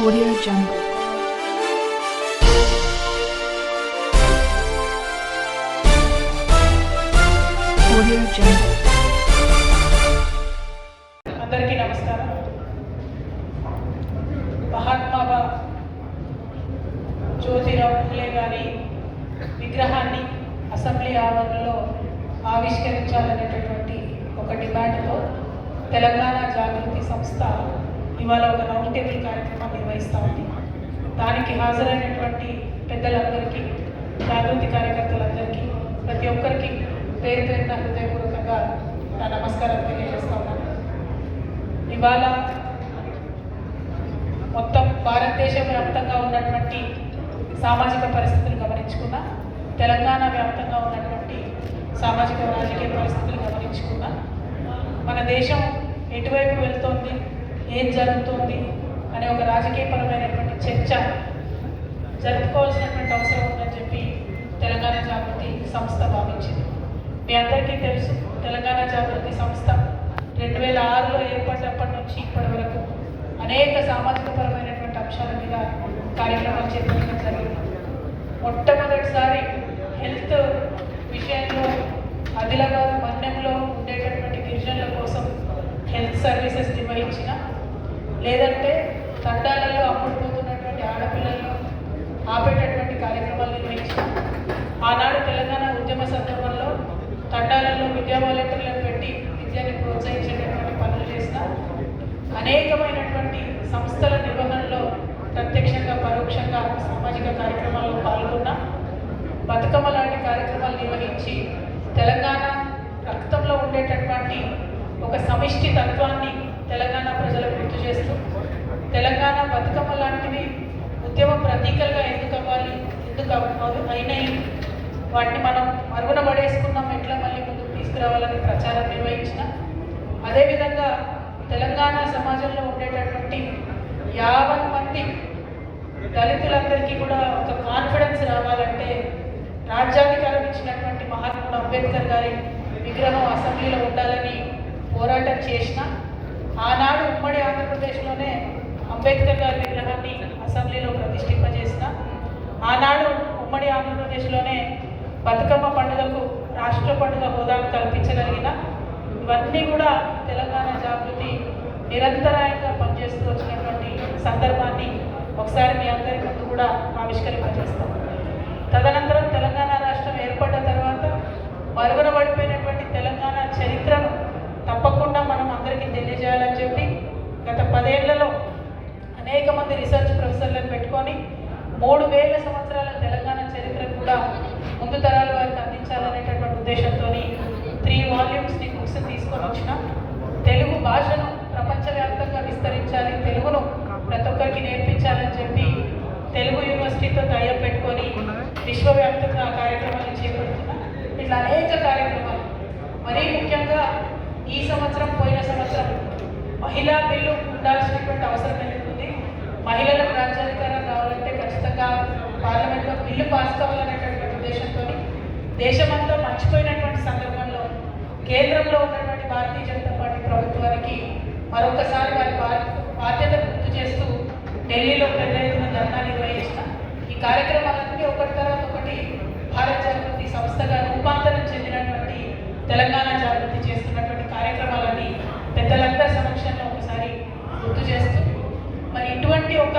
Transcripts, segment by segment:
Audio Jungle. Audio Jungle. అందరికీ నమస్కారం. మహాత్మా జ్యోతిరావు ఫులే గారి విగ్రహాన్ని అసెంబ్లీ ఆవరణలో ఆవిష్కరించాలనేటటువంటి ఒక డిమాండ్తో తెలంగాణ జాగృతి సంస్థ ఇవాళ ఒక రౌండ్ టేబుల్ కార్యక్రమం నిర్వహిస్తూ ఉంది. దానికి హాజరైనటువంటి పెద్దలందరికీ, జాగృతి కార్యకర్తలందరికీ, ప్రతి ఒక్కరికి పేరు పేరున హృదయపూర్వకంగా నా నమస్కారం తెలియజేస్తా ఉన్నాను. ఇవాళ మొత్తం భారతదేశం వ్యాప్తంగా ఉన్నటువంటి సామాజిక పరిస్థితులు గమనించుకున్నా, తెలంగాణ వ్యాప్తంగా ఉన్నటువంటి సామాజిక రాజకీయ పరిస్థితులు గమనించుకున్నా, మన దేశం ఎటువైపు వెళ్తోంది, ఏం జరుగుతుంది అనే ఒక రాజకీయపరమైనటువంటి చర్చ జరుపుకోవాల్సినటువంటి అవసరం ఉందని చెప్పి తెలంగాణ జాగృతి సంస్థ భావించింది. మీ అందరికీ తెలుసు, తెలంగాణ జాగృతి సంస్థ 2006లో ఏర్పడినప్పటి నుంచి ఇప్పటి వరకు అనేక సామాజిక పరమైనటువంటి అంశాల మీద కార్యక్రమాలు చేపట్టడం జరిగింది. మొట్టమొదటిసారి హెల్త్ విషయంలో ఆదిలాబాద్ మన్యంలో ఉండేటటువంటి గిరిజనుల కోసం హెల్త్ సర్వీసెస్ నిర్వహించిన, లేదంటే తండాలలో అమ్ముడుపోతున్నటువంటి ఆడపిల్లలను ఆపేటటువంటి కార్యక్రమాలు నిర్వహించిన, ఆనాడు తెలంగాణ ఉద్యమ సందర్భంలో తండాలలో విద్యా వాలంటీర్లను పెట్టి విద్యని ప్రోత్సహించేటటువంటి పనులు చేసిన, అనేకమైనటువంటి సంస్థల నిర్వహణలో ప్రత్యక్షంగా పరోక్షంగా సామాజిక కార్యక్రమాల్లో పాల్గొన్న, బతుకమ్మ లాంటి కార్యక్రమాలు నిర్వహించి తెలంగాణ రక్తంలో ఉండేటటువంటి ఒక సమిష్టి తత్వాన్ని తెలంగాణ ప్రజలకు గుర్తు చేస్తూ, తెలంగాణ బతుకమ్మ లాంటివి ఉద్యమ ప్రతీకలుగా ఎందుకు అవ్వాలి, ఎందుకు అయినాయి, వాటిని మనం మరుగున పడేసుకున్నాం, ఎట్లా మళ్ళీ ముందుకు తీసుకురావాలని ప్రచారం నిర్వహించిన, అదేవిధంగా తెలంగాణ సమాజంలో ఉండేటటువంటి 50 మంది దళితులందరికీ కూడా ఒక కాన్ఫిడెన్స్ రావాలంటే రాజ్యాధికారం ఇచ్చినటువంటి మహాత్ముడు అంబేద్కర్ గారి విగ్రహం అసెంబ్లీలో ఉండాలని పోరాటం చేసిన, ఆనాడు ఉమ్మడి ఆంధ్రప్రదేశ్లోనే అంబేద్కర్ గారి విగ్రహాన్ని అసెంబ్లీలో ప్రతిష్ఠింపజేసిన, ఆనాడు ఉమ్మడి ఆంధ్రప్రదేశ్లోనే బతుకమ్మ పండుగకు రాష్ట్ర పండుగ హోదాను కల్పించగలిగిన, ఇవన్నీ కూడా తెలంగాణ జాగృతి నిరంతరాయంగా పనిచేస్తూ వచ్చినటువంటి సందర్భాన్ని ఒకసారి మీ అందరి ముందు కూడా ఆవిష్కరింపజేస్తాం. తదనంతరం తెలంగాణ రాష్ట్రం ఏర్పడ్డ తర్వాత మరుగున పడిపోయినటువంటి తెలంగాణ చరిత్రను తప్పకుండా మనం అందరికీ తెలియజేయాలని చెప్పి గత 10 ఏళ్లలో అనేక మంది రీసెర్చ్ ప్రొఫెసర్లను పెట్టుకొని 3000 సంవత్సరాల తెలంగాణ చరిత్రను కూడా ముందు తరాల వారికి అందించాలనేటటువంటి ఉద్దేశంతో 3 వాల్యూమ్స్ని బుక్స్ తీసుకొని వచ్చిన, తెలుగు భాషను ప్రపంచవ్యాప్తంగా విస్తరించాలి, తెలుగును ప్రతి ఒక్కరికి నేర్పించాలని చెప్పి తెలుగు యూనివర్సిటీతో టైఅప్ పెట్టుకొని విశ్వవ్యాప్తంగా కార్యక్రమాలు చేపడుతున్నా. ఇట్లా అనేక కార్యక్రమాలు, మరీ ముఖ్యంగా ఈ సంవత్సరం, పోయిన సంవత్సరం మహిళా బిల్లు ఉండాల్సినటువంటి అవసరం ఉంది. మహిళలకు రాజ్యాధికారం రావాలంటే ఖచ్చితంగా పార్లమెంట్లో బిల్లు పాస్ కావాలనేటటువంటి ఉద్దేశంతో దేశమంతా మర్చిపోయినటువంటి సందర్భంలో కేంద్రంలో ఉన్నటువంటి భారతీయ జనతా పార్టీ ప్రభుత్వానికి మరొకసారి వారి బాధ్యత గుర్తు చేస్తూ ఢిల్లీలో పెద్ద ఎత్తున ధర్నా నిర్వహించిన, ఈ కార్యక్రమాలన్నీ ఒకటి తర్వాత ఒకటి భారత జాగృతి సంస్థగా రూపాంతరం చెందినటువంటి తెలంగాణ జాగృతి చేస్తున్నటువంటి కార్యక్రమాలన్నీ పెద్దలందరి సమక్షంలో ఒకసారి గుర్తు చేస్తూ, మరి ఇటువంటి ఒక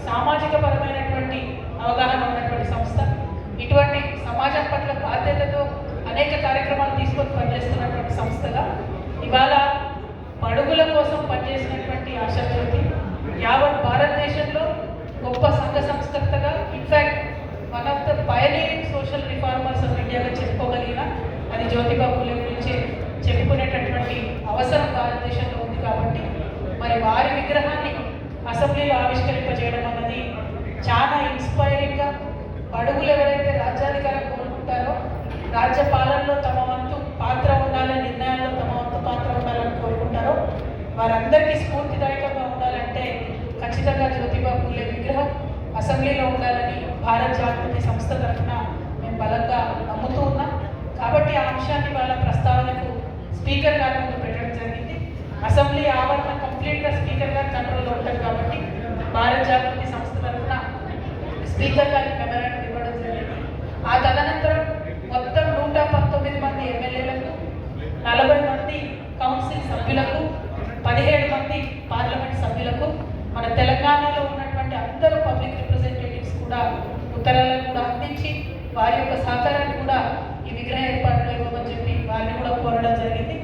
సామాజిక పరమైనటువంటి అవగాహన ఉన్నటువంటి సంస్థ, ఇటువంటి సమాజం పట్ల బాధ్యతతో అనేక కార్యక్రమాలు తీసుకొని పనిచేస్తున్నటువంటి సంస్థగా ఇవాళ బడుగుల కోసం పనిచేసినటువంటి ఆశాజ్యోతి యావత్ భారతదేశంలో గొప్ప సంఘ సంస్కర్తగా, in fact one of the pioneering social reformers of ఇండియాగా చెప్పుకోగలిగిన, అది జ్యోతిబా ఫులే గురించి చెప్పుకునేటటువంటి అవసరం భారతదేశంలో ఉంది. కాబట్టి మరి వారి విగ్రహాన్ని అసెంబ్లీలో ఆవిష్కరింపజేయడం అన్నది చాలా ఇన్స్పైరింగ్గా, బడుగులు ఎవరైతే రాజ్యాధికారం కోరుకుంటారో, రాజ్య పాలనలో తమ వంతు పాత్ర ఉండాలని, నిర్ణయాల్లో తమ వంతు పాత్ర ఉండాలని కోరుకుంటారో, వారందరికీ స్ఫూర్తిదాయకంగా ఉండాలంటే ఖచ్చితంగా జ్యోతిబా ఫులే విగ్రహం అసెంబ్లీలో ఉండాలని భారత జాగృతి సంస్థ తరఫున మేము బలంగా నమ్ముతూ ఉన్నాం. కాబట్టి ఆ అంశాన్ని వాళ్ళ ప్రస్తావనకు స్పీకర్ గారి ముందు పెట్టడం జరిగింది. అసెంబ్లీ ఆవరణ కంప్లీట్గా స్పీకర్ గారి కంట్రోల్లో ఉంటుంది. కాబట్టి భారత భారత జాగృతి సంస్థ తరఫున స్పీకర్ గారికి మెమరాండం ఇవ్వడం జరిగింది. ఆ తదనంతరం మొత్తం 119 మంది ఎమ్మెల్యేలకు, 40 మంది కౌన్సిల్ సభ్యులకు, 17 మంది పార్లమెంట్ సభ్యులకు, మన తెలంగాణలో ఉన్నటువంటి అందరూ పబ్లిక్ రిప్రజెంటేటివ్స్ కూడా ఉత్తరాలను కూడా అందించి వారి యొక్క సహకారాన్ని కూడా ఈ విగ్రహ ఏర్పాటులో ఇవ్వమని చెప్పి వారిని కూడా కోరడం జరిగింది.